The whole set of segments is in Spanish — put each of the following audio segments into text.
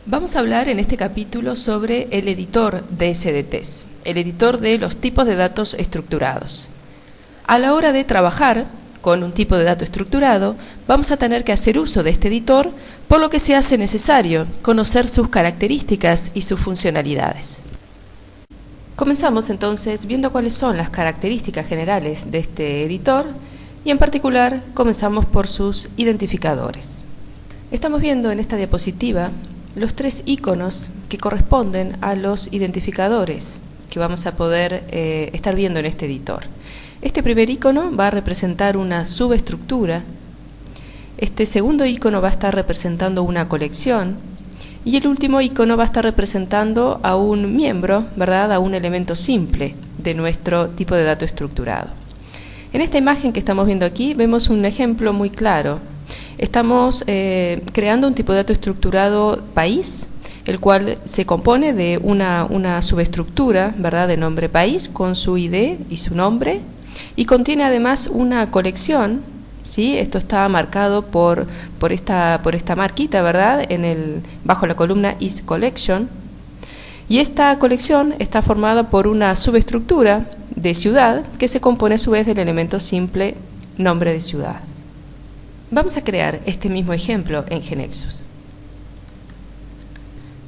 Vamos a hablar en este capítulo sobre el editor de SDTs, el editor de los tipos de datos estructurados. A la hora de trabajar con un tipo de dato estructurado, vamos a tener que hacer uso de este editor, por lo que se hace necesario conocer sus características y sus funcionalidades. Comenzamos entonces viendo cuáles son las características generales de este editor y en particular comenzamos por sus identificadores. Estamos viendo en esta diapositiva los tres iconos que corresponden a los identificadores que vamos a poder estar viendo en este editor. Este primer icono va a representar una subestructura, este segundo icono va a estar representando una colección y el último icono va a estar representando a un miembro, ¿verdad? A un elemento simple de nuestro tipo de dato estructurado. En esta imagen que estamos viendo aquí vemos un ejemplo muy claro. Estamos creando un tipo de dato estructurado país, el cual se compone de una subestructura, ¿verdad?, de nombre país con su ID y su nombre, y contiene además una colección, ¿sí? Esto está marcado por esta marquita, ¿verdad?, bajo la columna is collection, y esta colección está formada por una subestructura de ciudad que se compone a su vez del elemento simple nombre de ciudad. Vamos a crear este mismo ejemplo en GeneXus.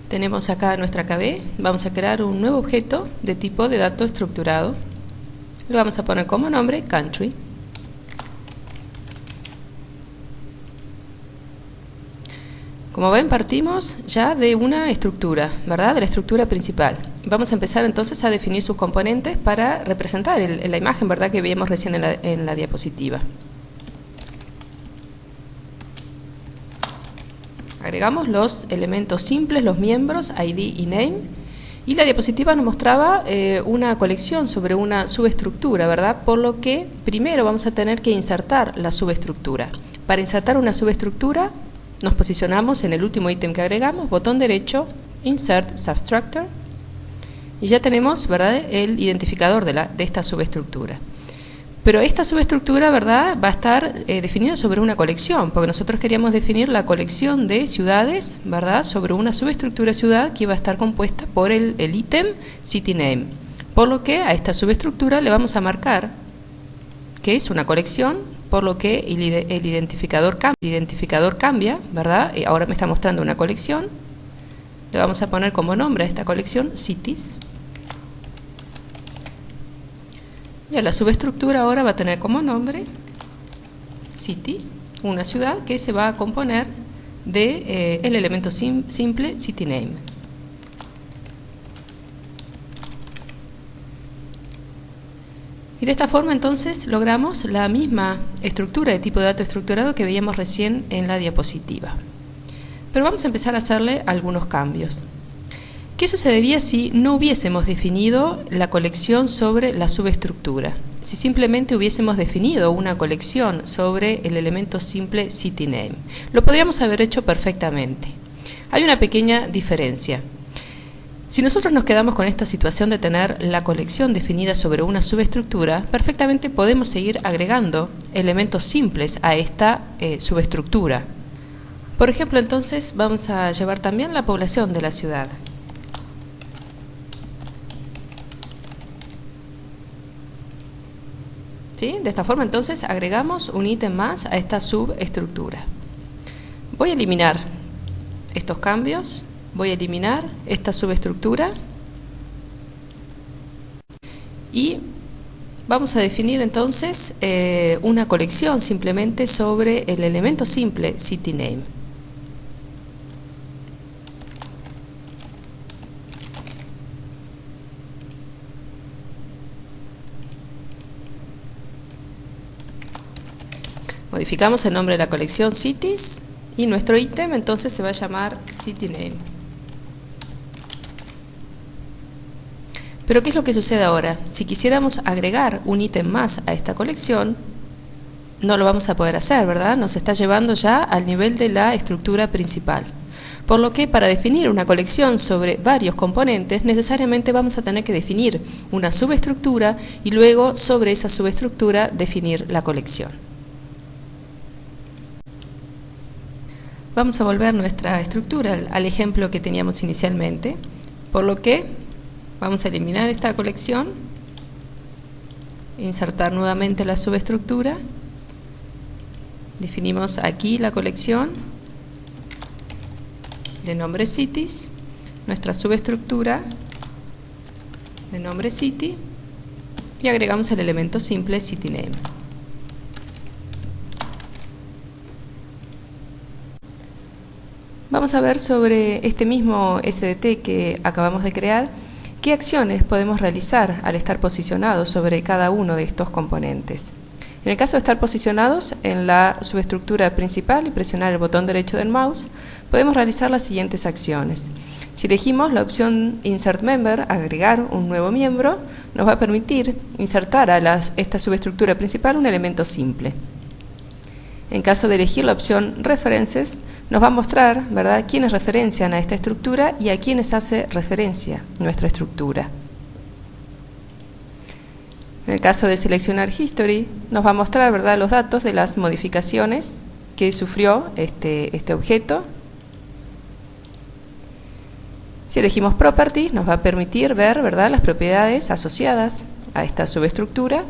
Tenemos acá nuestra KB, vamos a crear un nuevo objeto de tipo de dato estructurado. Le vamos a poner como nombre country. Como ven, partimos ya de una estructura, ¿verdad?, de la estructura principal. Vamos a empezar entonces a definir sus componentes para representar la imagen, ¿verdad?, que veíamos recién en la diapositiva. Agregamos los elementos simples, los miembros, ID y name, y la diapositiva nos mostraba una colección sobre una subestructura, ¿verdad? Por lo que primero vamos a tener que insertar la subestructura. Para insertar una subestructura nos posicionamos en el último ítem que agregamos, botón derecho, Insert Substructure, y ya tenemos, ¿verdad?, el identificador de esta subestructura. Pero esta subestructura, ¿verdad?, va a estar definida sobre una colección, porque nosotros queríamos definir la colección de ciudades, ¿verdad?, sobre una subestructura ciudad que iba a estar compuesta por el ítem CityName. Por lo que a esta subestructura le vamos a marcar que es una colección, por lo que el identificador cambia, ¿verdad? Ahora me está mostrando una colección. Le vamos a poner como nombre a esta colección Cities. Y a la subestructura ahora va a tener como nombre City, una ciudad que se va a componer de el elemento simple CityName. Y de esta forma entonces logramos la misma estructura de tipo de dato estructurado que veíamos recién en la diapositiva. Pero vamos a empezar a hacerle algunos cambios. ¿Qué sucedería si no hubiésemos definido la colección sobre la subestructura? Si simplemente hubiésemos definido una colección sobre el elemento simple CityName. Lo podríamos haber hecho perfectamente. Hay una pequeña diferencia. Si nosotros nos quedamos con esta situación de tener la colección definida sobre una subestructura, perfectamente podemos seguir agregando elementos simples a esta subestructura. Por ejemplo, entonces vamos a llevar también la población de la ciudad. ¿Sí? De esta forma entonces agregamos un ítem más a esta subestructura. Voy a eliminar estos cambios, voy a eliminar esta subestructura y vamos a definir entonces una colección simplemente sobre el elemento simple CityName. Modificamos el nombre de la colección Cities y nuestro ítem entonces se va a llamar CityName. Pero ¿qué es lo que sucede ahora? Si quisiéramos agregar un ítem más a esta colección, no lo vamos a poder hacer, ¿verdad? Nos está llevando ya al nivel de la estructura principal. Por lo que para definir una colección sobre varios componentes, necesariamente vamos a tener que definir una subestructura y luego sobre esa subestructura definir la colección. vamos a volver nuestra estructura al ejemplo que teníamos inicialmente, por lo que vamos a eliminar esta colección, insertar nuevamente la subestructura, definimos aquí la colección de nombre cities, nuestra subestructura de nombre city y agregamos el elemento simple CityName. Vamos a ver sobre este mismo SDT que acabamos de crear, qué acciones podemos realizar al estar posicionados sobre cada uno de estos componentes. En el caso de estar posicionados en la subestructura principal y presionar el botón derecho del mouse, podemos realizar las siguientes acciones. Si elegimos la opción Insert Member, agregar un nuevo miembro, nos va a permitir insertar a esta subestructura principal un elemento simple. En caso de elegir la opción References, nos va a mostrar, ¿verdad?, quiénes referencian a esta estructura y a quiénes hace referencia nuestra estructura. En el caso de seleccionar History, nos va a mostrar, ¿verdad?, los datos de las modificaciones que sufrió este objeto. Si elegimos Property, nos va a permitir ver, ¿verdad?, las propiedades asociadas a esta subestructura.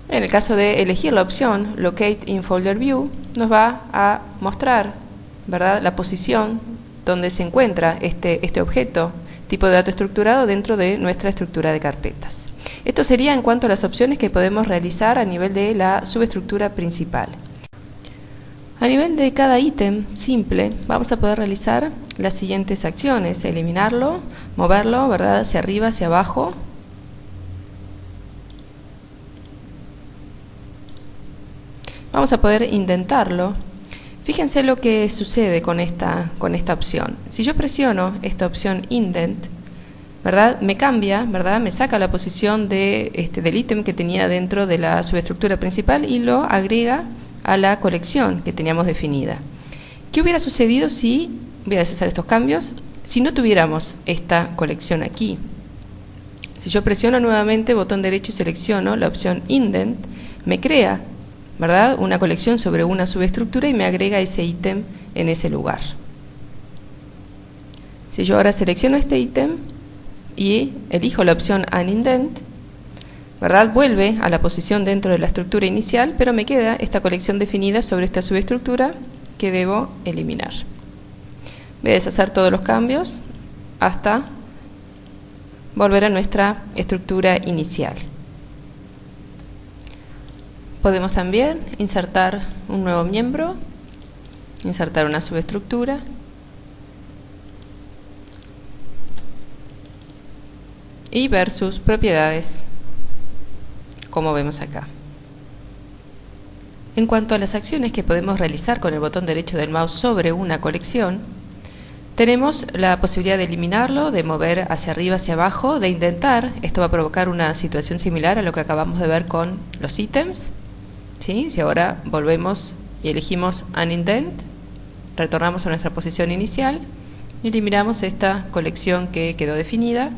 En el caso de elegir la opción Locate in Folder View, nos va a mostrar, ¿verdad?, la posición donde se encuentra este objeto, tipo de dato estructurado, dentro de nuestra estructura de carpetas. Esto sería en cuanto a las opciones que podemos realizar a nivel de la subestructura principal. A nivel de cada ítem simple, vamos a poder realizar las siguientes acciones: eliminarlo, moverlo, ¿verdad?, hacia arriba, hacia abajo. Vamos a poder indentarlo. Fíjense lo que sucede con esta opción. Si yo presiono esta opción Indent, ¿verdad?, me cambia, ¿verdad?, me saca la posición del ítem que tenía dentro de la subestructura principal y lo agrega a la colección que teníamos definida. ¿Qué hubiera sucedido si, voy a deshacer estos cambios, si no tuviéramos esta colección aquí? Si yo presiono nuevamente botón derecho y selecciono la opción Indent, me crea, ¿verdad?, una colección sobre una subestructura y me agrega ese ítem en ese lugar. Si yo ahora selecciono este ítem y elijo la opción Unindent, ¿verdad?, vuelve a la posición dentro de la estructura inicial, pero me queda esta colección definida sobre esta subestructura que debo eliminar. Voy a deshacer todos los cambios hasta volver a nuestra estructura inicial. Podemos también insertar un nuevo miembro, insertar una subestructura y ver sus propiedades, como vemos acá. En cuanto a las acciones que podemos realizar con el botón derecho del mouse sobre una colección, tenemos la posibilidad de eliminarlo, de mover hacia arriba, hacia abajo, de indentar. Esto va a provocar una situación similar a lo que acabamos de ver con los ítems. ¿Sí? Si ahora volvemos y elegimos Unindent, retornamos a nuestra posición inicial y eliminamos esta colección que quedó definida.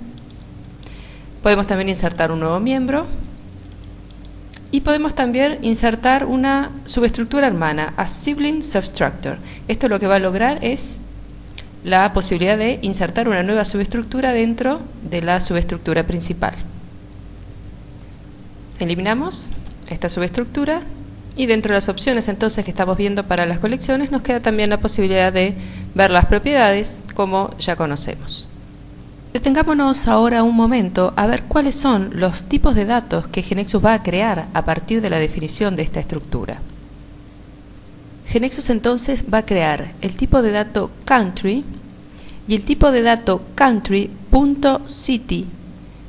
Podemos también insertar un nuevo miembro y podemos también insertar una subestructura hermana, a Sibling Substructure. Esto lo que va a lograr es la posibilidad de insertar una nueva subestructura dentro de la subestructura principal. Eliminamos esta subestructura y dentro de las opciones entonces que estamos viendo para las colecciones nos queda también la posibilidad de ver las propiedades como ya conocemos. Detengámonos ahora un momento a ver cuáles son los tipos de datos que GeneXus va a crear a partir de la definición de esta estructura. GeneXus entonces va a crear el tipo de dato country y el tipo de dato country.city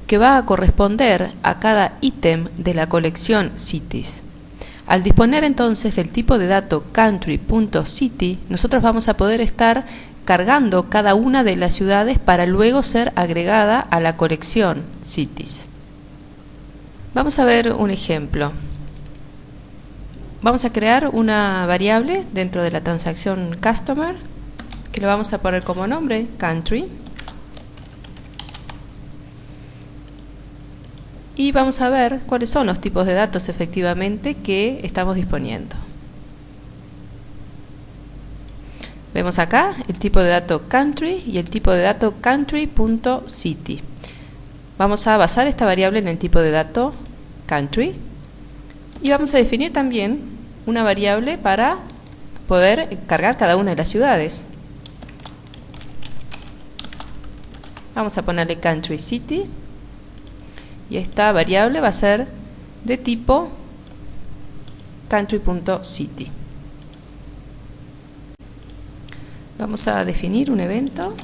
que va a corresponder a cada ítem de la colección cities. Al disponer entonces del tipo de dato country.city, nosotros vamos a poder estar cargando cada una de las ciudades para luego ser agregada a la colección cities. Vamos a ver un ejemplo. Vamos a crear una variable dentro de la transacción customer que le vamos a poner como nombre country. Y vamos a ver cuáles son los tipos de datos efectivamente que estamos disponiendo. Vemos acá el tipo de dato country y el tipo de dato country.city. Vamos a basar esta variable en el tipo de dato country y vamos a definir también una variable para poder cargar cada una de las ciudades. Vamos a ponerle country city y esta variable va a ser de tipo country.city. Vamos a definir un evento.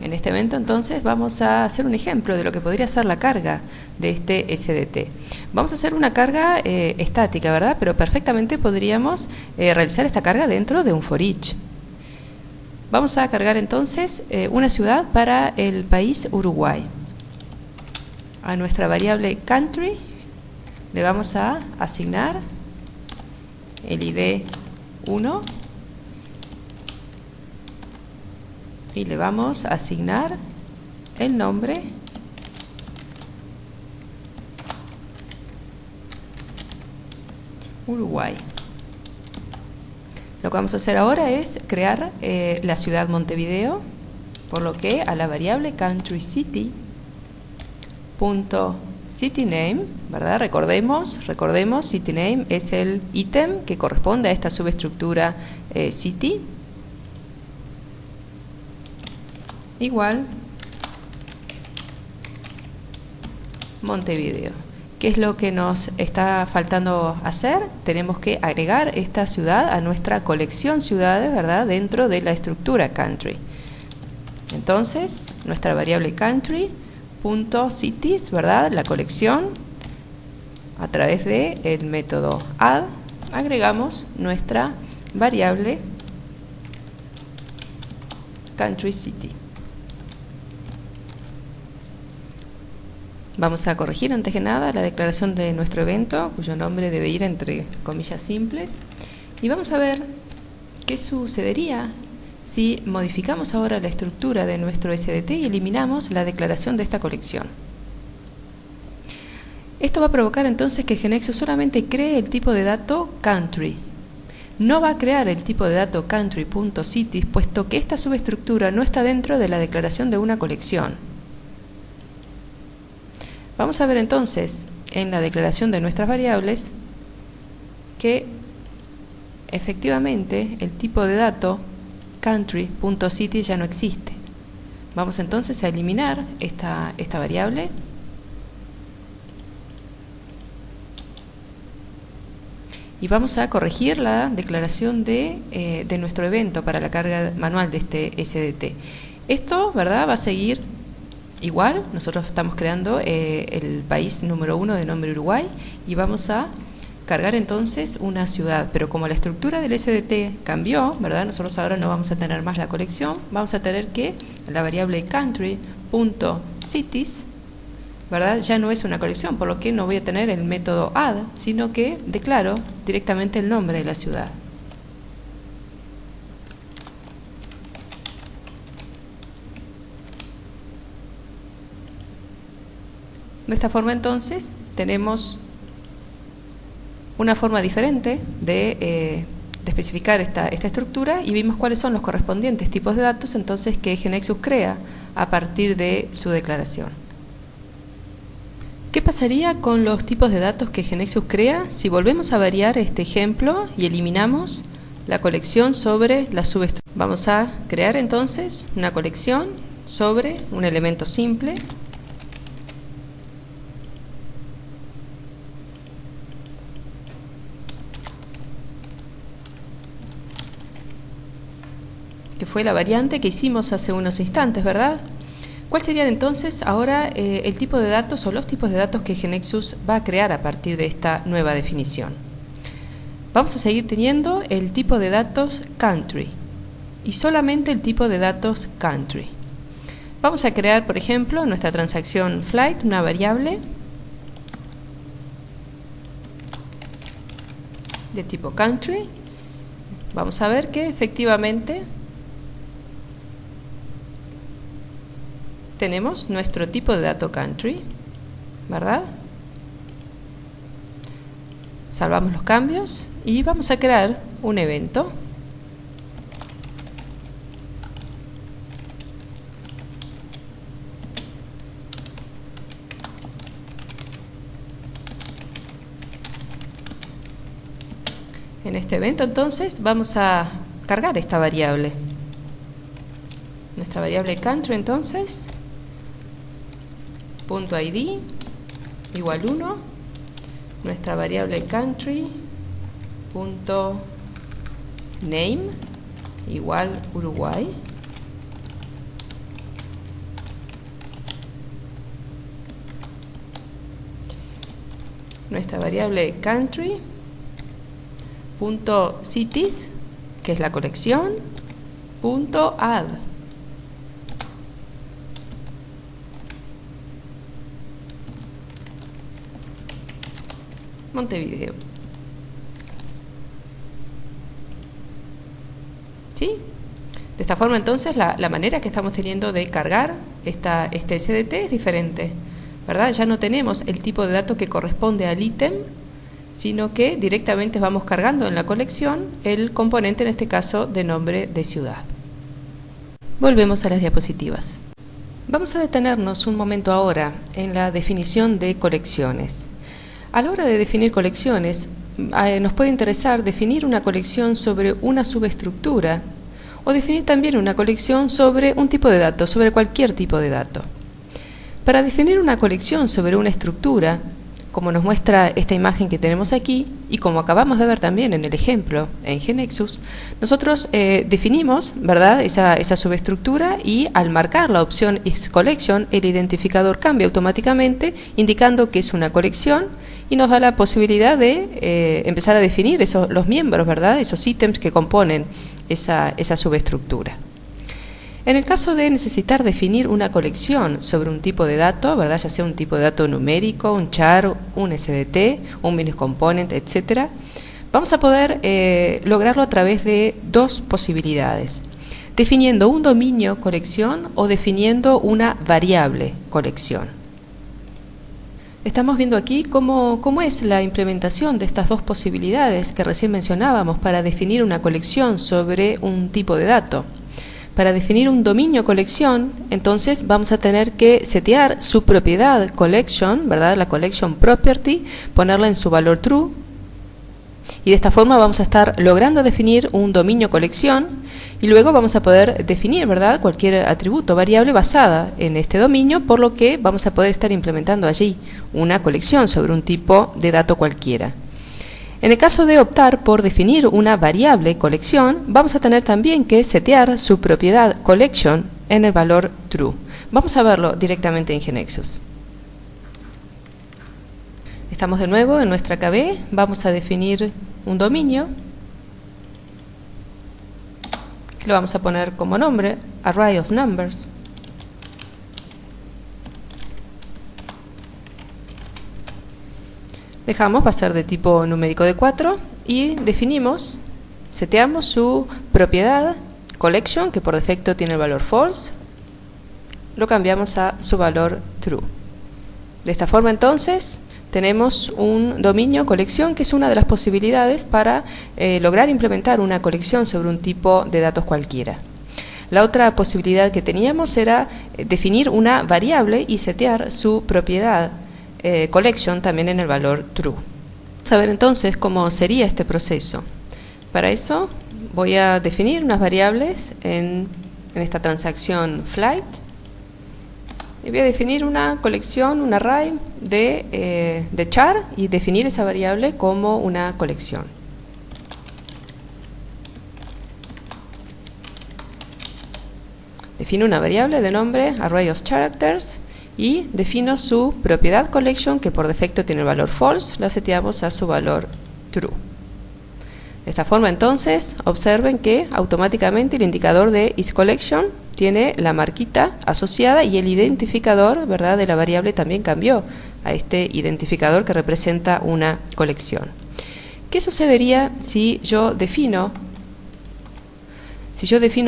En este evento entonces vamos a hacer un ejemplo de lo que podría ser la carga de este SDT. Vamos a hacer una carga estática, ¿verdad? Pero perfectamente podríamos realizar esta carga dentro de un for each. Vamos a cargar entonces una ciudad para el país Uruguay. A nuestra variable country le vamos a asignar el ID 1 y le vamos a asignar el nombre Uruguay. Lo que vamos a hacer ahora es crear la ciudad Montevideo, por lo que a la variable countryCity.cityName, ¿verdad? Recordemos, CityName es el ítem que corresponde a esta subestructura city, igual Montevideo. ¿Qué es lo que nos está faltando hacer? Tenemos que agregar esta ciudad a nuestra colección ciudades, ¿verdad? Dentro de la estructura country. Entonces, nuestra variable country.cities, ¿verdad? La colección, a través del método add, agregamos nuestra variable country city. Vamos a corregir antes que nada la declaración de nuestro evento, cuyo nombre debe ir entre comillas simples. Y vamos a ver qué sucedería si modificamos ahora la estructura de nuestro SDT y eliminamos la declaración de esta colección. Esto va a provocar entonces que GeneXus solamente cree el tipo de dato country. No va a crear el tipo de dato country.cities, puesto que esta subestructura no está dentro de la declaración de una colección. Vamos a ver entonces en la declaración de nuestras variables que efectivamente el tipo de dato country.city ya no existe. Vamos entonces a eliminar esta variable y vamos a corregir la declaración de nuestro evento para la carga manual de este SDT. Esto, ¿verdad?, va a seguir igual. Nosotros estamos creando el país número 1 de nombre Uruguay y vamos a cargar entonces una ciudad, pero como la estructura del SDT cambió, ¿verdad? Nosotros ahora no vamos a tener más la colección, vamos a tener que la variable country.cities, ¿verdad?, ya no es una colección, por lo que no voy a tener el método add, sino que declaro directamente el nombre de la ciudad. De esta forma entonces tenemos una forma diferente de especificar esta estructura y vimos cuáles son los correspondientes tipos de datos entonces que GeneXus crea a partir de su declaración. ¿Qué pasaría con los tipos de datos que GeneXus crea si volvemos a variar este ejemplo y eliminamos la colección sobre la subestructura? Vamos a crear entonces una colección sobre un elemento simple que fue la variante que hicimos hace unos instantes, ¿verdad? ¿Cuál serían entonces ahora el tipo de datos o los tipos de datos que GeneXus va a crear a partir de esta nueva definición? Vamos a seguir teniendo el tipo de datos country y solamente el tipo de datos country. Vamos a crear, por ejemplo, nuestra transacción flight, una variable de tipo country. Vamos a ver que efectivamente tenemos nuestro tipo de dato country, ¿verdad? Salvamos los cambios y vamos a crear un evento. En este evento entonces vamos a cargar esta variable. Nuestra variable country entonces, .id igual 1, nuestra variable country .name igual Uruguay, nuestra variable country .cities, que es la colección, .add. Montevideo. ¿Sí? De esta forma entonces la manera que estamos teniendo de cargar este SDT es diferente, ¿verdad? Ya no tenemos el tipo de dato que corresponde al ítem, sino que directamente vamos cargando en la colección el componente, en este caso, de nombre de ciudad. Volvemos a las diapositivas. Vamos a detenernos un momento ahora en la definición de colecciones. A la hora de definir colecciones, nos puede interesar definir una colección sobre una subestructura o definir también una colección sobre un tipo de dato, sobre cualquier tipo de dato. Para definir una colección sobre una estructura, como nos muestra esta imagen que tenemos aquí, y como acabamos de ver también en el ejemplo en GNexus, nosotros definimos, ¿verdad?, esa subestructura, y al marcar la opción isCollection, el identificador cambia automáticamente, indicando que es una colección, y nos da la posibilidad de empezar a definir los miembros, ¿verdad?, esos ítems que componen esa subestructura. En el caso de necesitar definir una colección sobre un tipo de dato, ¿verdad?, ya sea un tipo de dato numérico, un char, un SDT, un mini component, etc., vamos a poder lograrlo a través de dos posibilidades: definiendo un dominio colección o definiendo una variable colección. Estamos viendo aquí cómo es la implementación de estas dos posibilidades que recién mencionábamos para definir una colección sobre un tipo de dato. Para definir un dominio colección, entonces vamos a tener que setear su propiedad collection, ¿verdad?, la collection property, ponerla en su valor true, y de esta forma vamos a estar logrando definir un dominio colección, y luego vamos a poder definir, ¿verdad?, cualquier atributo, variable basada en este dominio, por lo que vamos a poder estar implementando allí una colección sobre un tipo de dato cualquiera. En el caso de optar por definir una variable colección, vamos a tener también que setear su propiedad collection en el valor true. Vamos a verlo directamente en GNexus. Estamos de nuevo en nuestra KB, vamos a definir un dominio, que lo vamos a poner como nombre, array of numbers. Dejamos, va a ser de tipo numérico de 4, y definimos, seteamos su propiedad collection, que por defecto tiene el valor false, lo cambiamos a su valor true. De esta forma entonces tenemos un dominio colección, que es una de las posibilidades para lograr implementar una colección sobre un tipo de datos cualquiera. La otra posibilidad que teníamos era definir una variable y setear su propiedad collection también en el valor true. Vamos a ver entonces cómo sería este proceso. Para eso voy a definir unas variables en esta transacción flight, y voy a definir una colección, un array de char, y definir esa variable como una colección. Defino una variable de nombre array of characters y defino su propiedad collection, que por defecto tiene el valor false, la seteamos a su valor true. De esta forma entonces observen que automáticamente el indicador de isCollection tiene la marquita asociada, y el identificador, ¿verdad?, de la variable también cambió a este identificador que representa una colección. ¿Qué sucedería si yo defino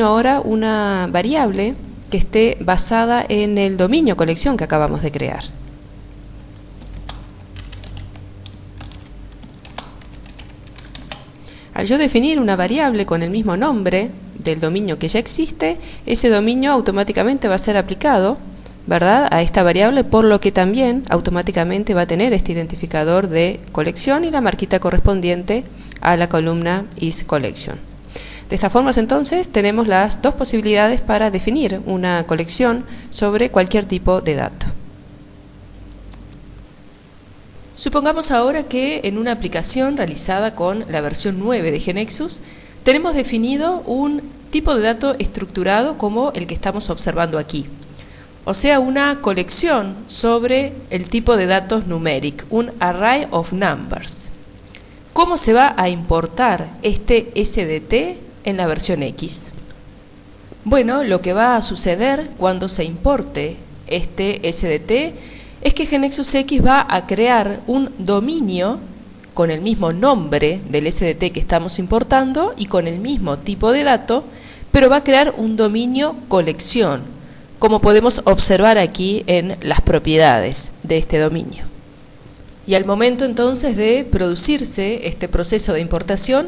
ahora una variable que esté basada en el dominio colección que acabamos de crear? Al yo definir una variable con el mismo nombre del dominio que ya existe, ese dominio automáticamente va a ser aplicado, ¿verdad?, a esta variable, por lo que también automáticamente va a tener este identificador de colección y la marquita correspondiente a la columna isCollection. De esta forma, entonces, tenemos las dos posibilidades para definir una colección sobre cualquier tipo de dato. Supongamos ahora que en una aplicación realizada con la versión 9 de GeneXus tenemos definido un tipo de dato estructurado como el que estamos observando aquí. O sea, una colección sobre el tipo de datos numeric, un array of numbers. ¿Cómo se va a importar este SDT en la versión X? Bueno, lo que va a suceder cuando se importe este SDT es que GeneXus X va a crear un dominio con el mismo nombre del SDT que estamos importando y con el mismo tipo de dato, pero va a crear un dominio colección, como podemos observar aquí en las propiedades de este dominio. Y al momento entonces de producirse este proceso de importación,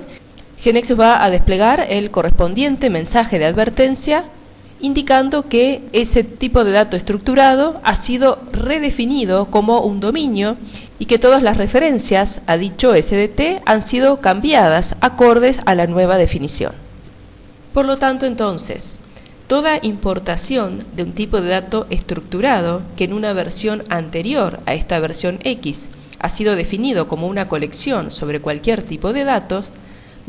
GeneXus va a desplegar el correspondiente mensaje de advertencia indicando que ese tipo de dato estructurado ha sido redefinido como un dominio y que todas las referencias a dicho SDT han sido cambiadas acordes a la nueva definición. Por lo tanto, entonces, toda importación de un tipo de dato estructurado que en una versión anterior a esta versión X ha sido definido como una colección sobre cualquier tipo de datos,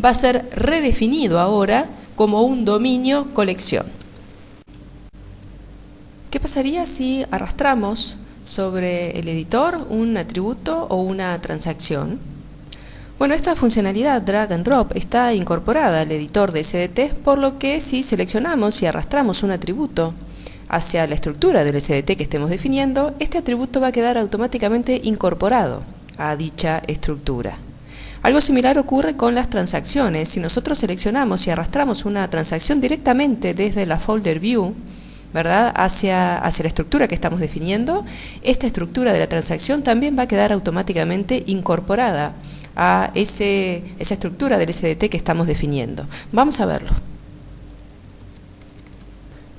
va a ser redefinido ahora como un dominio colección. ¿Qué pasaría si arrastramos sobre el editor un atributo o una transacción? Bueno, esta funcionalidad drag and drop está incorporada al editor de SDT, por lo que si seleccionamos y arrastramos un atributo hacia la estructura del SDT que estemos definiendo, este atributo va a quedar automáticamente incorporado a dicha estructura. Algo similar ocurre con las transacciones. Si nosotros seleccionamos y arrastramos una transacción directamente desde la folder view, ¿verdad?, hacia la estructura que estamos definiendo, esta estructura de la transacción también va a quedar automáticamente incorporada a esa estructura del SDT que estamos definiendo. Vamos a verlo.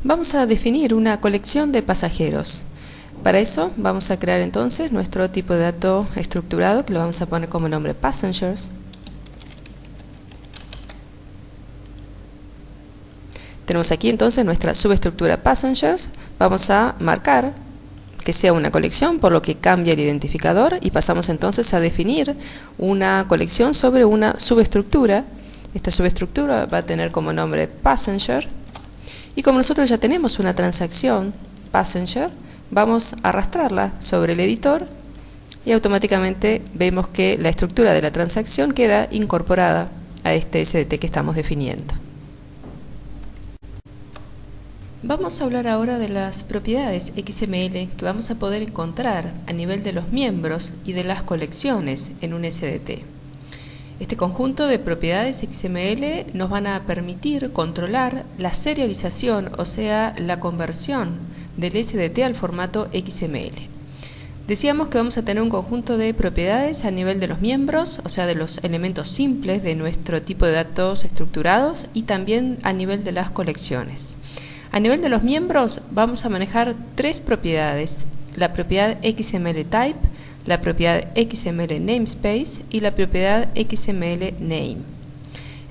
Vamos a definir una colección de pasajeros. Para eso vamos a crear entonces nuestro tipo de dato estructurado, que lo vamos a poner como nombre passengers. Tenemos aquí entonces nuestra subestructura passengers. Vamos a marcar que sea una colección, por lo que cambia el identificador y pasamos entonces a definir una colección sobre una subestructura. Esta subestructura va a tener como nombre passenger y como nosotros ya tenemos una transacción passenger, vamos a arrastrarla sobre el editor y automáticamente vemos que la estructura de la transacción queda incorporada a este SDT que estamos definiendo. Vamos a hablar ahora de las propiedades XML que vamos a poder encontrar a nivel de los miembros y de las colecciones en un SDT. Este conjunto de propiedades XML nos van a permitir controlar la serialización, o sea, la conversión del SDT al formato XML. Decíamos que vamos a tener un conjunto de propiedades a nivel de los miembros, o sea, de los elementos simples de nuestro tipo de datos estructurados, y también a nivel de las colecciones. A nivel de los miembros vamos a manejar tres propiedades: la propiedad XML_type, la propiedad XML_namespace y la propiedad XML_name.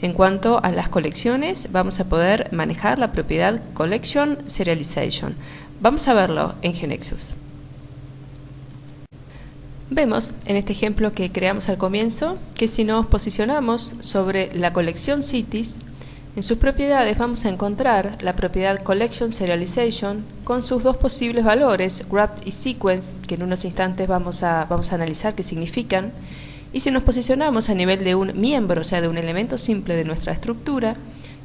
En cuanto a las colecciones, vamos a poder manejar la propiedad collection_serialization. Vamos a verlo en GeneXus. Vemos en este ejemplo que creamos al comienzo que si nos posicionamos sobre la colección cities, en sus propiedades vamos a encontrar la propiedad collection_serialization con sus dos posibles valores, wrapped y sequence, que en unos instantes vamos a analizar qué significan. Y si nos posicionamos a nivel de un miembro, o sea, de un elemento simple de nuestra estructura,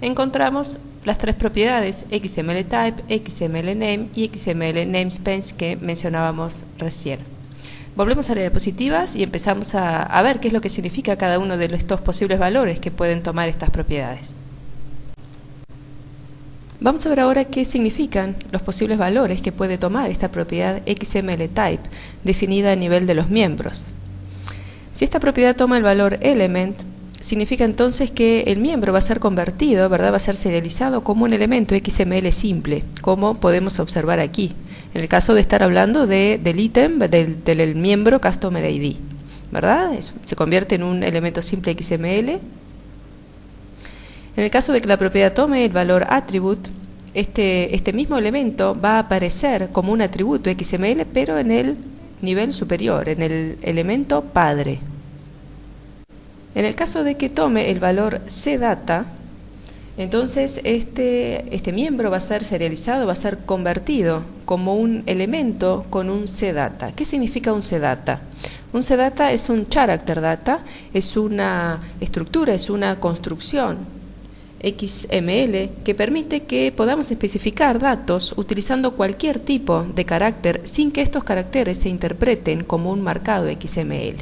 encontramos las tres propiedades XML_type, XML_name y XML_namespace que mencionábamos recién. Volvemos a las diapositivas y empezamos a ver qué es lo que significa cada uno de estos posibles valores que pueden tomar estas propiedades. Vamos a ver ahora qué significan los posibles valores que puede tomar esta propiedad XML_type definida a nivel de los miembros. Si esta propiedad toma el valor element, significa entonces que el miembro va a ser convertido, ¿verdad? Va a ser serializado como un elemento XML simple, como podemos observar aquí, en el caso de estar hablando del ítem del miembro Customer ID, ¿verdad? Se convierte en un elemento simple XML. En el caso de que la propiedad tome el valor attribute, este mismo elemento va a aparecer como un atributo XML, pero en el nivel superior, en el elemento padre. En el caso de que tome el valor cdata, entonces este miembro va a ser serializado, va a ser convertido como un elemento con un cdata. ¿Qué significa un cdata? Un cdata es un character data, es una estructura, es una construcción XML que permite que podamos especificar datos utilizando cualquier tipo de carácter sin que estos caracteres se interpreten como un marcado XML.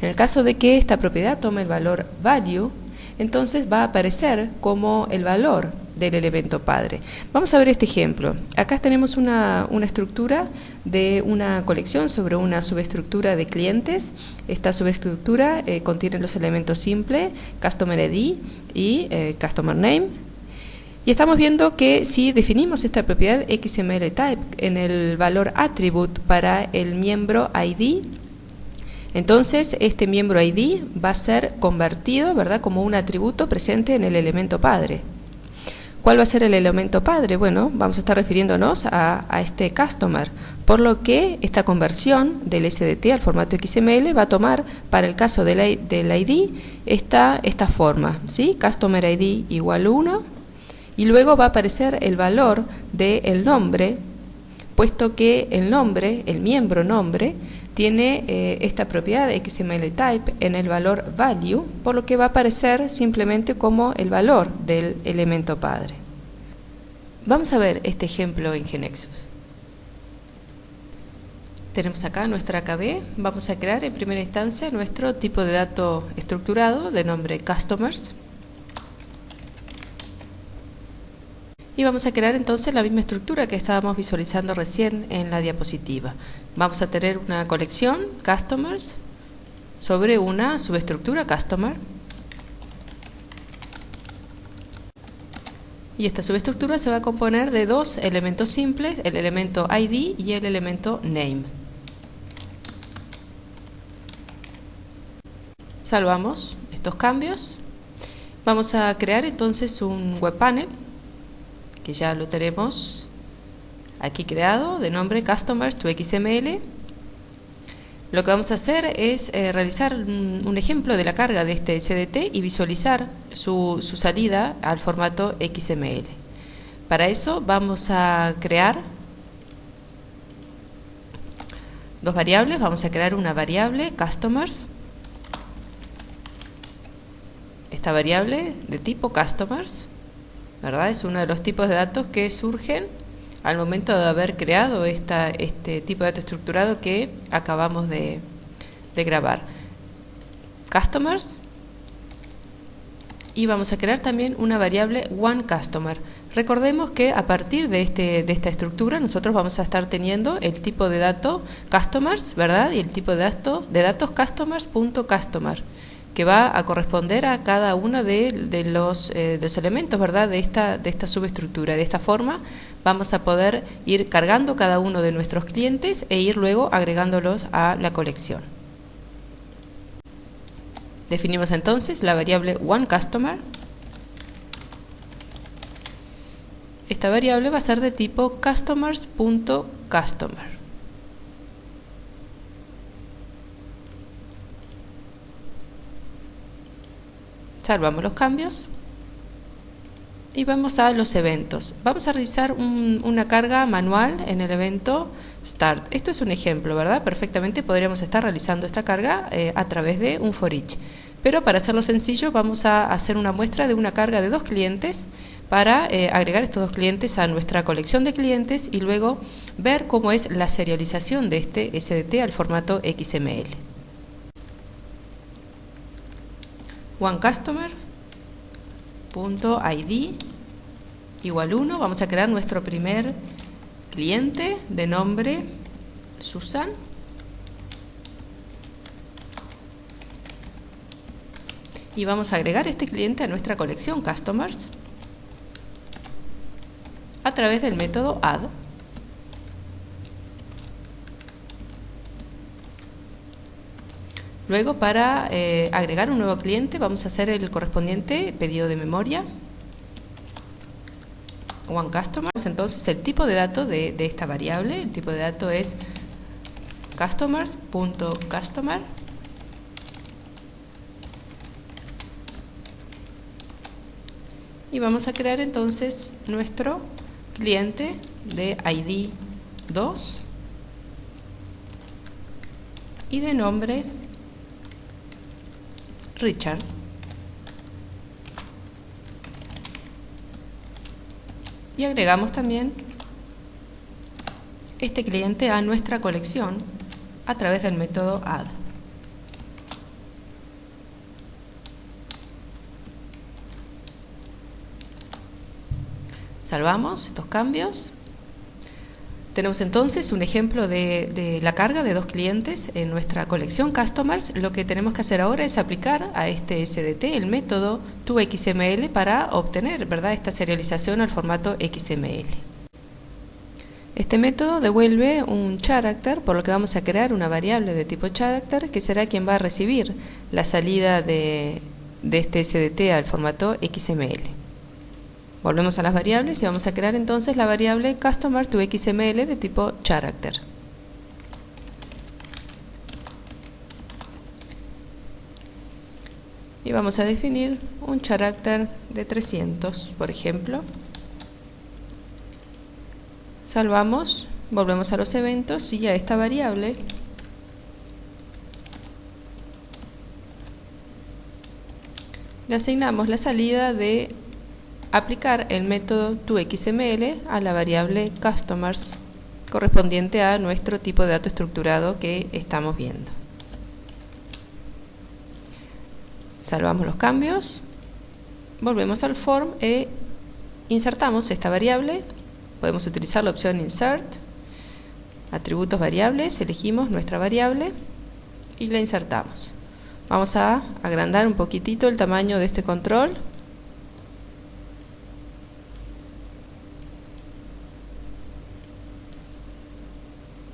En el caso de que esta propiedad tome el valor value, entonces va a aparecer como el valor del elemento padre. Vamos a ver este ejemplo. Acá tenemos una estructura de una colección sobre una subestructura de clientes. Esta subestructura contiene los elementos simples, Customer ID y Customer Name. Y estamos viendo que si definimos esta propiedad XML type en el valor attribute para el miembro ID, entonces este miembro ID va a ser convertido, ¿verdad?, como un atributo presente en el elemento padre. ¿Cuál va a ser el elemento padre? Bueno, vamos a estar refiriéndonos a este customer, por lo que esta conversión del SDT al formato XML va a tomar, para el caso del ID, esta forma, ¿sí? Customer ID igual 1, y luego va a aparecer el valor del nombre, puesto que el nombre, el miembro nombre, tiene esta propiedad XML type en el valor value, por lo que va a aparecer simplemente como el valor del elemento padre. Vamos a ver este ejemplo en GeneXus. Tenemos acá nuestra AKB, vamos a crear en primera instancia nuestro tipo de dato estructurado de nombre Customers. Y vamos a crear entonces la misma estructura que estábamos visualizando recién en la diapositiva. Vamos a tener una colección Customers sobre una subestructura Customer. Y esta subestructura se va a componer de dos elementos simples, el elemento ID y el elemento Name. Salvamos estos cambios. Vamos a crear entonces un web panel, que ya lo tenemos aquí creado, de nombre Customers to XML. Lo que vamos a hacer es realizar un ejemplo de la carga de este SDT y visualizar su salida al formato XML. Para eso vamos a crear dos variables. Vamos a crear una variable Customers. Esta variable de tipo Customers, ¿verdad?, es uno de los tipos de datos que surgen al momento de haber creado este tipo de dato estructurado que acabamos de grabar. Customers. Y vamos a crear también una variable OneCustomer. Recordemos que a partir de esta estructura nosotros vamos a estar teniendo el tipo de dato Customers, ¿verdad?, y el tipo de datos Customers.Customer, que va a corresponder a cada uno de los elementos, ¿verdad?, de esta subestructura. De esta forma vamos a poder ir cargando cada uno de nuestros clientes e ir luego agregándolos a la colección. Definimos entonces la variable OneCustomer. Esta variable va a ser de tipo Customers.Customer. Salvamos los cambios y vamos a los eventos. Vamos a realizar una carga manual en el evento Start. Esto es un ejemplo, ¿verdad? Perfectamente podríamos estar realizando esta carga a través de un for each. Pero para hacerlo sencillo vamos a hacer una muestra de una carga de dos clientes para agregar estos dos clientes a nuestra colección de clientes y luego ver cómo es la serialización de este SDT al formato XML. OneCustomer.id igual 1. Vamos a crear nuestro primer cliente de nombre Susan. y vamos a agregar este cliente a nuestra colección Customers a través del método add. Luego, para agregar un nuevo cliente, vamos a hacer el correspondiente pedido de memoria. OneCustomers, entonces el tipo de dato de esta variable, el tipo de dato es customers.customer. Y vamos a crear entonces nuestro cliente de ID 2 y de nombre Richard. Y agregamos también este cliente a nuestra colección a través del método add. Salvamos estos cambios. Tenemos entonces un ejemplo de la carga de dos clientes en nuestra colección Customers. Lo que tenemos que hacer ahora es aplicar a este SDT el método toXML para obtener, ¿verdad?, esta serialización al formato XML. Este método devuelve un character, por lo que vamos a crear una variable de tipo character que será quien va a recibir la salida de este SDT al formato XML. Volvemos a las variables y vamos a crear entonces la variable customer to XML de tipo character. Y vamos a definir un character de 300, por ejemplo. Salvamos, volvemos a los eventos y a esta variable le asignamos la salida de aplicar el método toXML a la variable customers correspondiente a nuestro tipo de dato estructurado que estamos viendo. Salvamos los cambios, volvemos al form e insertamos esta variable. Podemos utilizar la opción insert, atributos variables, elegimos nuestra variable y la insertamos. Vamos a agrandar un poquitito el tamaño de este control.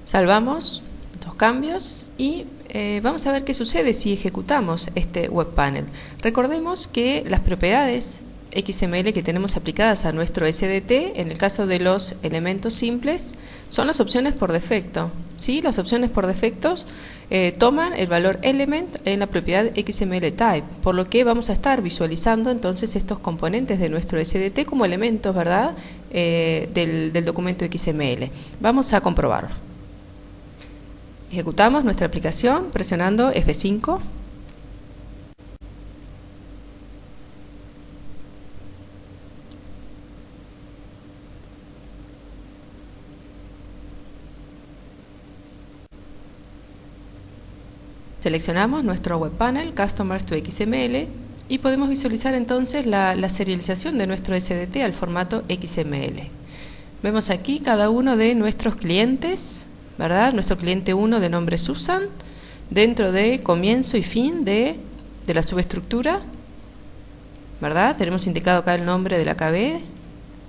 Salvamos estos cambios y vamos a ver qué sucede si ejecutamos este web panel. Recordemos que las propiedades XML que tenemos aplicadas a nuestro SDT, en el caso de los elementos simples, son las opciones por defecto. ¿Sí? Las opciones por defecto toman el valor element en la propiedad XML type, por lo que vamos a estar visualizando entonces estos componentes de nuestro SDT como elementos, ¿verdad?, del documento XML. Vamos a comprobarlo. Ejecutamos nuestra aplicación presionando F5. Seleccionamos nuestro web panel Customers to XML y podemos visualizar entonces la serialización de nuestro SDT al formato XML. Vemos aquí cada uno de nuestros clientes, ¿verdad? Nuestro cliente 1 de nombre Susan, dentro de comienzo y fin de la subestructura, ¿verdad? Tenemos indicado acá el nombre de la KB,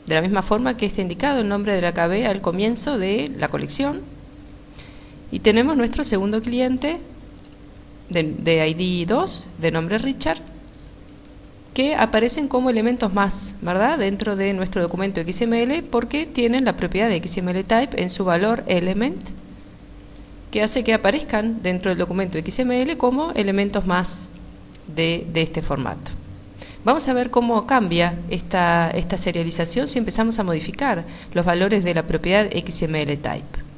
de la misma forma que está indicado el nombre de la KB al comienzo de la colección. Y tenemos nuestro segundo cliente de ID 2, de nombre Richard, que aparecen como elementos más, ¿verdad?, dentro de nuestro documento XML, porque tienen la propiedad de XML type en su valor element, que hace que aparezcan dentro del documento XML como elementos más de este formato. Vamos a ver cómo cambia esta serialización si empezamos a modificar los valores de la propiedad XML type.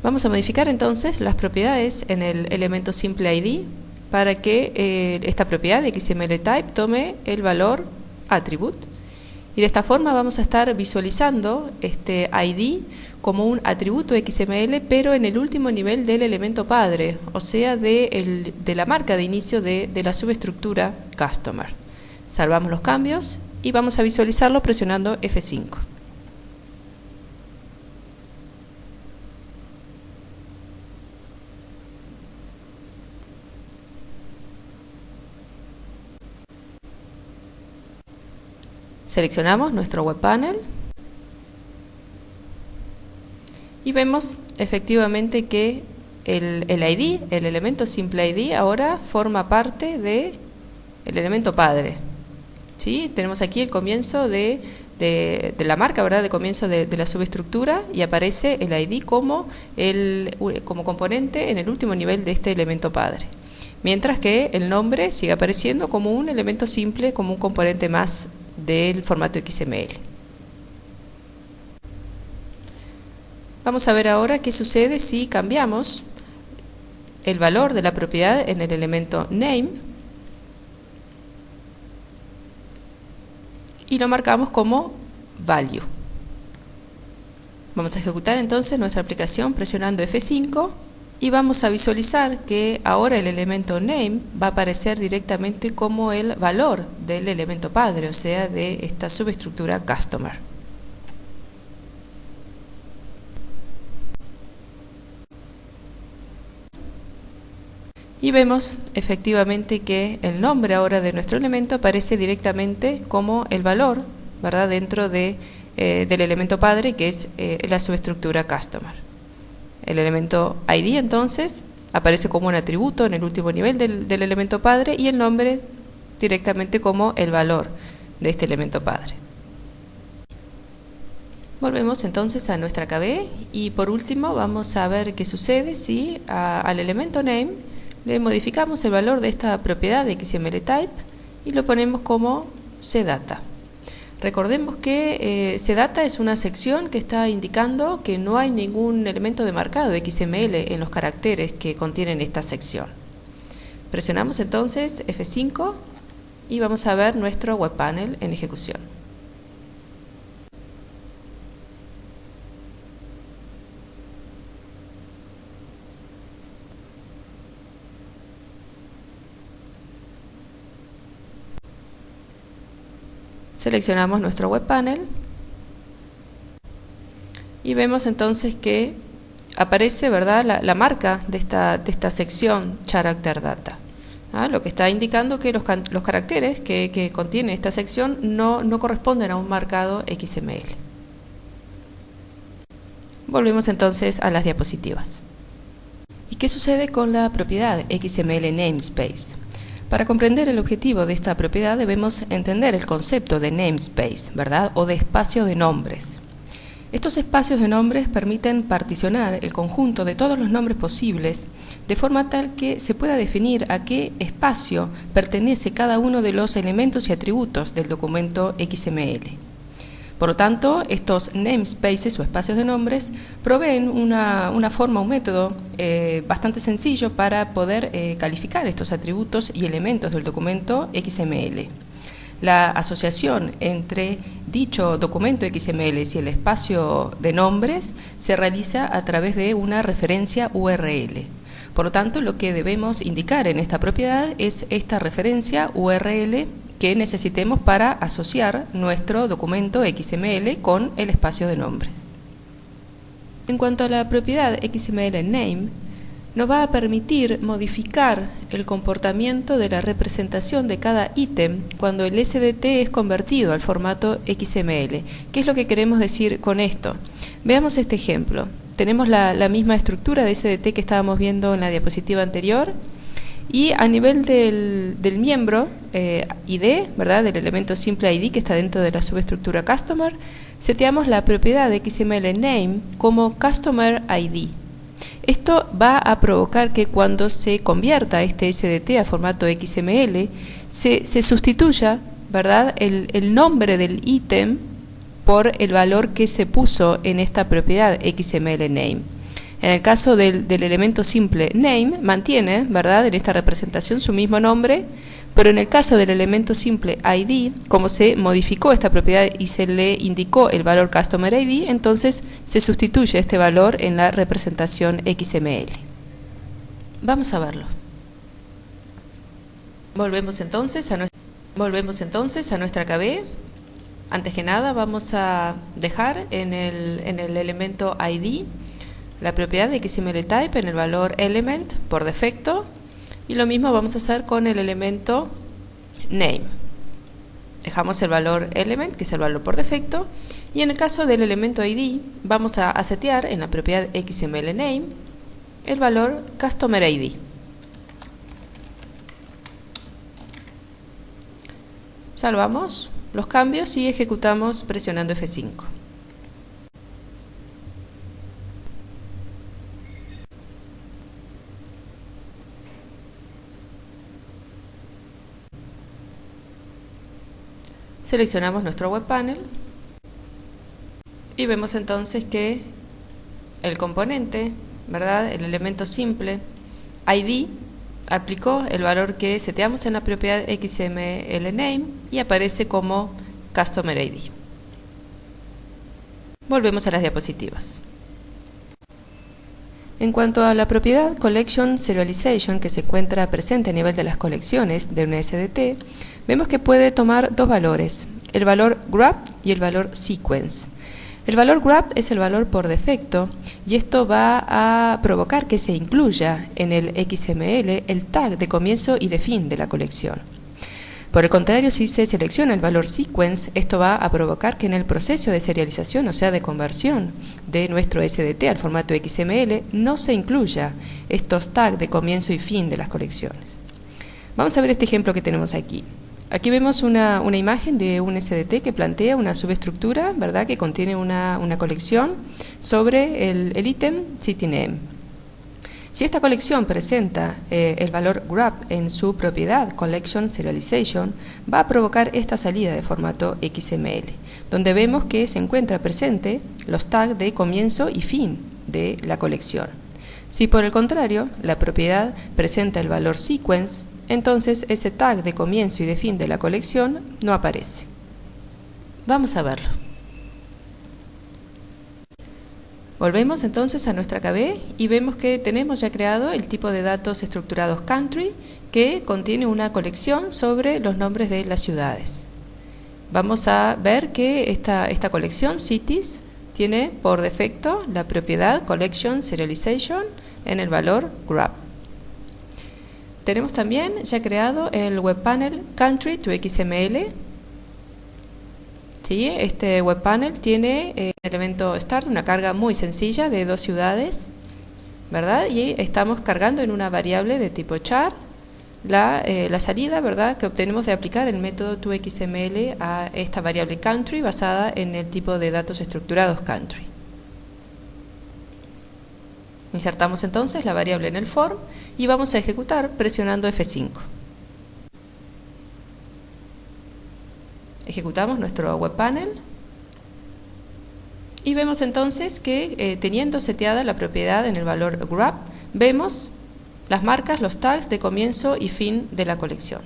Vamos a modificar entonces las propiedades en el elemento simple ID para que esta propiedad de XML type tome el valor attribute, y de esta forma vamos a estar visualizando este ID como un atributo XML, pero en el último nivel del elemento padre, o sea de la marca de inicio de la subestructura customer. Salvamos los cambios y vamos a visualizarlo presionando F5. Seleccionamos nuestro web panel y vemos efectivamente que el ID, el elemento simple ID, ahora forma parte del elemento padre. ¿Sí? Tenemos aquí el comienzo de la marca, ¿verdad? De comienzo de la subestructura, y aparece el ID como componente en el último nivel de este elemento padre. Mientras que el nombre sigue apareciendo como un elemento simple, como un componente más del formato XML. Vamos a ver ahora qué sucede si cambiamos el valor de la propiedad en el elemento name y lo marcamos como value. Vamos a ejecutar entonces nuestra aplicación presionando F5 y vamos a visualizar que ahora el elemento name va a aparecer directamente como el valor del elemento padre, o sea, de esta subestructura customer. Y vemos efectivamente que el nombre ahora de nuestro elemento aparece directamente como el valor, ¿verdad?, dentro del elemento padre, que es la subestructura customer. El elemento ID entonces aparece como un atributo en el último nivel del elemento padre, y el nombre directamente como el valor de este elemento padre. Volvemos entonces a nuestra KB y por último vamos a ver qué sucede si al elemento name le modificamos el valor de esta propiedad de XMLType y lo ponemos como CData. Recordemos que CData es una sección que está indicando que no hay ningún elemento de marcado XML en los caracteres que contienen esta sección. Presionamos entonces F5 y vamos a ver nuestro web panel en ejecución. Seleccionamos nuestro web panel y vemos entonces que aparece, ¿verdad?, la marca de esta sección Character Data, lo que está indicando que los caracteres que contiene esta sección no corresponden a un marcado XML. Volvemos entonces a las diapositivas. ¿Y qué sucede con la propiedad XML Namespace? Para comprender el objetivo de esta propiedad debemos entender el concepto de namespace, ¿verdad?, o de espacio de nombres. Estos espacios de nombres permiten particionar el conjunto de todos los nombres posibles de forma tal que se pueda definir a qué espacio pertenece cada uno de los elementos y atributos del documento XML. Por lo tanto, estos namespaces o espacios de nombres proveen una forma, un método bastante sencillo para poder calificar estos atributos y elementos del documento XML. La asociación entre dicho documento XML y el espacio de nombres se realiza a través de una referencia URL. Por lo tanto, lo que debemos indicar en esta propiedad es esta referencia URL que necesitemos para asociar nuestro documento XML con el espacio de nombres. En cuanto a la propiedad XML Name, nos va a permitir modificar el comportamiento de la representación de cada ítem cuando el SDT es convertido al formato XML. ¿Qué es lo que queremos decir con esto? Veamos este ejemplo. Tenemos la misma estructura de SDT que estábamos viendo en la diapositiva anterior, y a nivel del miembro ID, ¿verdad?, del elemento simple ID que está dentro de la subestructura Customer, seteamos la propiedad de XML Name como Customer ID. Esto va a provocar que cuando se convierta este SDT a formato XML, se sustituya, ¿verdad?, el nombre del ítem por el valor que se puso en esta propiedad XML Name. En el caso del elemento simple name, mantiene, ¿verdad?, en esta representación su mismo nombre, pero en el caso del elemento simple ID, como se modificó esta propiedad y se le indicó el valor Customer ID, entonces se sustituye este valor en la representación XML. Vamos a verlo. Volvemos entonces a nuestra KB. Antes que nada vamos a dejar en el elemento ID la propiedad de XMLType en el valor element por defecto, y lo mismo vamos a hacer con el elemento name. Dejamos el valor element, que es el valor por defecto, y en el caso del elemento ID vamos a setear en la propiedad XMLName el valor Customer ID. Salvamos los cambios y ejecutamos presionando F5. Seleccionamos nuestro web panel y vemos entonces que el componente, ¿verdad?, el elemento simple ID aplicó el valor que seteamos en la propiedad XMLName y aparece como Customer ID. Volvemos a las diapositivas. En cuanto a la propiedad Collection Serialization, que se encuentra presente a nivel de las colecciones de una SDT, vemos que puede tomar dos valores, el valor grab y el valor sequence. El valor grab es el valor por defecto y esto va a provocar que se incluya en el XML el tag de comienzo y de fin de la colección. Por el contrario, si se selecciona el valor sequence, esto va a provocar que en el proceso de serialización, o sea de conversión de nuestro SDT al formato XML, no se incluya estos tags de comienzo y fin de las colecciones. Vamos a ver este ejemplo que tenemos aquí. Aquí vemos una imagen de un SDT que plantea una subestructura, ¿verdad?, que contiene una colección sobre el ítem CityName. Si esta colección presenta el valor grab en su propiedad Collection Serialization, va a provocar esta salida de formato XML, donde vemos que se encuentra presente los tags de comienzo y fin de la colección. Si por el contrario la propiedad presenta el valor sequence, entonces ese tag de comienzo y de fin de la colección no aparece. Vamos a verlo. Volvemos entonces a nuestra KB y vemos que tenemos ya creado el tipo de datos estructurados country, que contiene una colección sobre los nombres de las ciudades. Vamos a ver que esta colección cities tiene por defecto la propiedad Collection Serialization en el valor grab. Tenemos también ya creado el web panel Country to XML. ¿Sí? Este web panel tiene el elemento start, una carga muy sencilla de 2 ciudades, ¿verdad? Y estamos cargando en una variable de tipo char la salida, ¿verdad?, que obtenemos de aplicar el método toXML a esta variable country basada en el tipo de datos estructurados country. Insertamos entonces la variable en el form y vamos a ejecutar presionando F5. Ejecutamos nuestro web panel y vemos entonces que teniendo seteada la propiedad en el valor grab, vemos las marcas, los tags de comienzo y fin de la colección.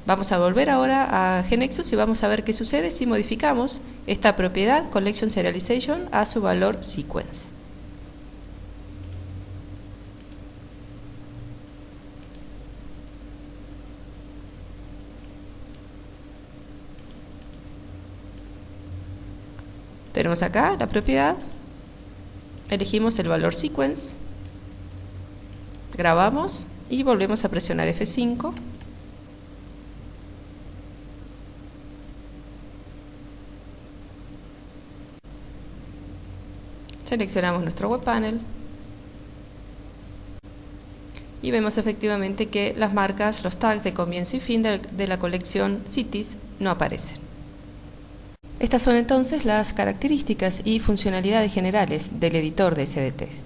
Vamos a volver ahora a GNexus y vamos a ver qué sucede si modificamos esta propiedad Collection Serialization a su valor sequence. Tenemos acá la propiedad, elegimos el valor sequence, grabamos y volvemos a presionar F5. Seleccionamos nuestro web panel y vemos efectivamente que las marcas, los tags de comienzo y fin de la colección cities no aparecen. Estas son entonces las características y funcionalidades generales del editor de SDTs.